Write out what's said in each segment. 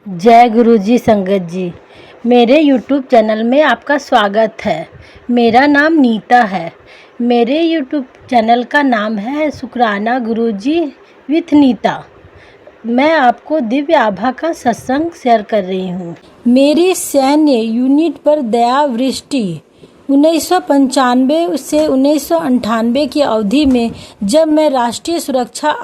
जय गुरु जी संगत जी। मेरे YouTube चैनल में आपका स्वागत है। मेरा नाम नीता है। मेरे YouTube चैनल का नाम है शुक्राना गुरुजी विथ नीता। मैं आपको दिव्य आभा का सत्संग शेयर कर रही हूँ। मेरी सैन्य यूनिट पर दया वृष्टि 1995 से 1998 की अवधि में, जब मैं राष्ट्रीय सुरक्षा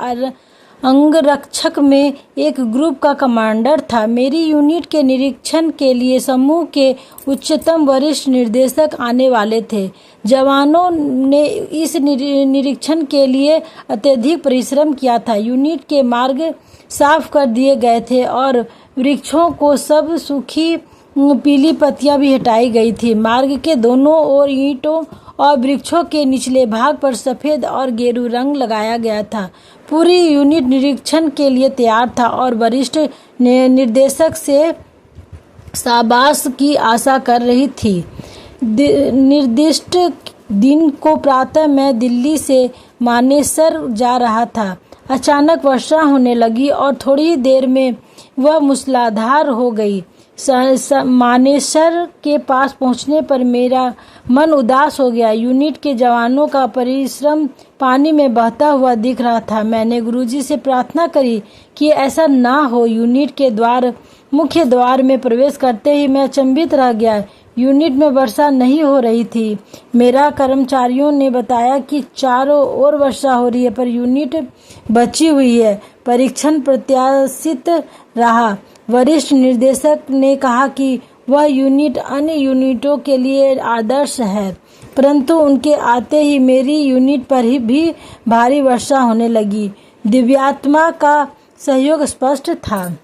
अंगरक्षक में एक ग्रुप का कमांडर था, मेरी यूनिट के निरीक्षण के लिए समूह के उच्चतम वरिष्ठ निर्देशक आने वाले थे। जवानों ने इस निरीक्षण के लिए अत्यधिक परिश्रम किया था। यूनिट के मार्ग साफ कर दिए गए थे और वृक्षों को सब सूखी पीली पत्तियां भी हटाई गई थी। मार्ग के दोनों ओर ईंटों और वृक्षों के निचले भाग पर सफ़ेद और गेरू रंग लगाया गया था। पूरी यूनिट निरीक्षण के लिए तैयार था और वरिष्ठ निर्देशक से शाबाश की आशा कर रही थी। निर्दिष्ट दिन को प्रातः मैं दिल्ली से मानेसर जा रहा था। अचानक वर्षा होने लगी और थोड़ी देर में वह मूसलाधार हो गई। मानेसर के पास पहुंचने पर मेरा मन उदास हो गया। यूनिट के जवानों का परिश्रम पानी में बहता हुआ दिख रहा था। मैंने गुरुजी से प्रार्थना करी कि ऐसा ना हो। यूनिट के मुख्य द्वार में प्रवेश करते ही मैं अचंभित रह गया। यूनिट में वर्षा नहीं हो रही थी। मेरा कर्मचारियों ने बताया कि चारों ओर वर्षा हो रही है, पर यूनिट बची हुई है। परीक्षण प्रत्याशित रहा। वरिष्ठ निर्देशक ने कहा कि वह यूनिट अन्य यूनिटों के लिए आदर्श है, परंतु उनके आते ही मेरी यूनिट पर ही भी भारी वर्षा होने लगी। दिव्यात्मा का सहयोग स्पष्ट था।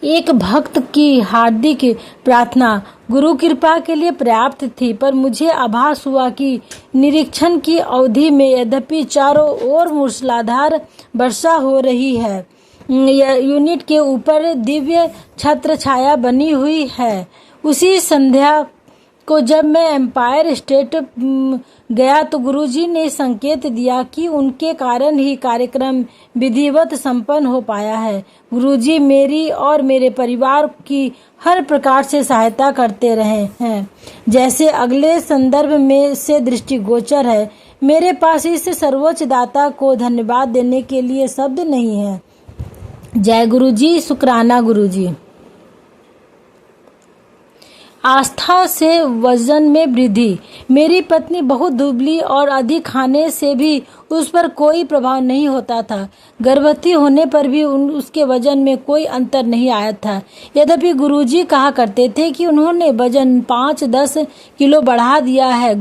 एक भक्त की हार्दिक प्रार्थना गुरु कृपा के लिए पर्याप्त थी, पर मुझे आभास हुआ कि निरीक्षण की अवधि में यद्यपि चारों ओर मूसलाधार वर्षा हो रही है, यूनिट के ऊपर दिव्य छत्र छाया बनी हुई है। उसी संध्या को जब मैं एम्पायर स्टेट गया तो गुरुजी ने संकेत दिया कि उनके कारण ही कार्यक्रम विधिवत संपन्न हो पाया है। गुरुजी मेरी और मेरे परिवार की हर प्रकार से सहायता करते रहे हैं, जैसे अगले संदर्भ में से दृष्टिगोचर है। मेरे पास इस सर्वोच्च दाता को धन्यवाद देने के लिए शब्द नहीं है। जय गुरुजी, शुक्राना गुरुजी। आस्था से वजन में वृद्धि। मेरी पत्नी बहुत दुबली और अधिक खाने से भी उस पर कोई प्रभाव नहीं होता था। गर्भवती होने पर भी उसके वजन में कोई अंतर नहीं आया था। यद्यपि गुरुजी कहा करते थे कि उन्होंने वजन 5-10 किलो बढ़ा दिया है।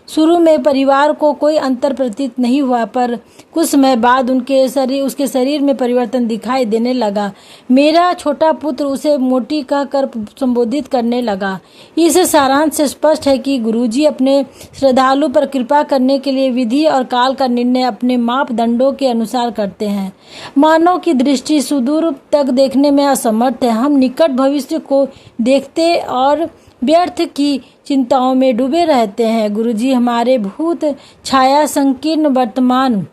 शुरू में परिवार को कोई अंतर प्रतीत नहीं हुआ, पर कुछ समय बाद उसके शरीर में परिवर्तन दिखाई देने लगा। मेरा छोटा पुत्र उसे मोटी कहकर संबोधित करने लगा। इस सारांश से स्पष्ट है कि गुरुजी अपने श्रद्धालु पर कृपा करने के लिए विधि और काल का निर्णय अपने मापदंडों के अनुसार करते हैं। मानव की दृष्टि सुदूर तक देखने में असमर्थ है। हम निकट भविष्य को देखते और व्यर्थ की चिंताओं में डूबे रहते हैं। गुरुजी हमारे भूत छाया संकीर्ण वर्तमान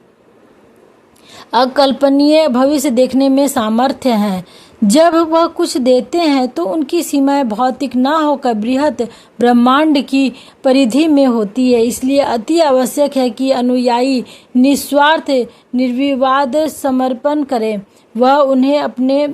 अकल्पनीय भविष्य देखने में सामर्थ्य हैं। जब वह कुछ देते हैं तो उनकी सीमाएं भौतिक ना होकर बृहत ब्रह्मांड की परिधि में होती है। इसलिए अति आवश्यक है कि अनुयायी निस्वार्थ निर्विवाद समर्पण करें। वह उन्हें अपने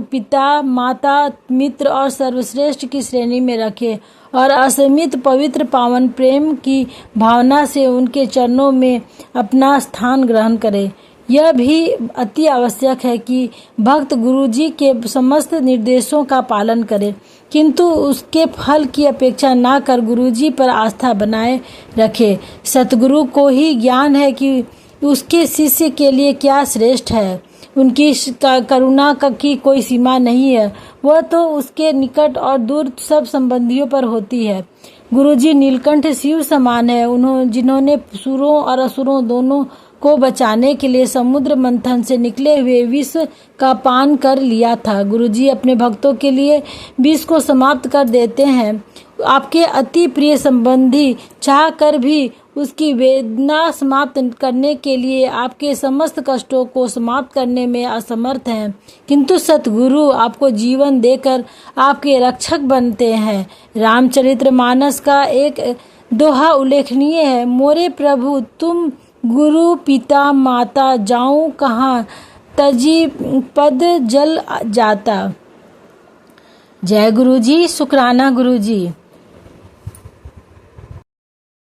पिता, माता, मित्र और सर्वश्रेष्ठ की श्रेणी में रखे और असीमित पवित्र पावन प्रेम की भावना से उनके चरणों में अपना स्थान ग्रहण करे। यह भी अति आवश्यक है कि भक्त गुरुजी के समस्त निर्देशों का पालन करे, किंतु उसके फल की अपेक्षा ना कर गुरुजी पर आस्था बनाए रखे। सतगुरु को ही ज्ञान है कि उसके शिष्य के लिए क्या श्रेष्ठ है। उनकी करुणा की कोई सीमा नहीं है। वह तो उसके निकट और दूर सब संबंधियों पर होती है। गुरुजी नीलकंठ शिव समान है, जिन्होंने सुरों और असुरों दोनों को बचाने के लिए समुद्र मंथन से निकले हुए विष का पान कर लिया था। गुरुजी अपने भक्तों के लिए विष को समाप्त कर देते हैं। आपके अति प्रिय संबंधी चाह कर भी उसकी वेदना समाप्त करने के लिए आपके समस्त कष्टों को समाप्त करने में असमर्थ हैं, किंतु सतगुरु आपको जीवन देकर आपके रक्षक बनते हैं। रामचरितमानस का एक दोहा उल्लेखनीय है, मोरे प्रभु तुम गुरु पिता माता, जाऊं कहाँ तजी पद जल जाता। जय गुरु जी, शुक्राना गुरु जी।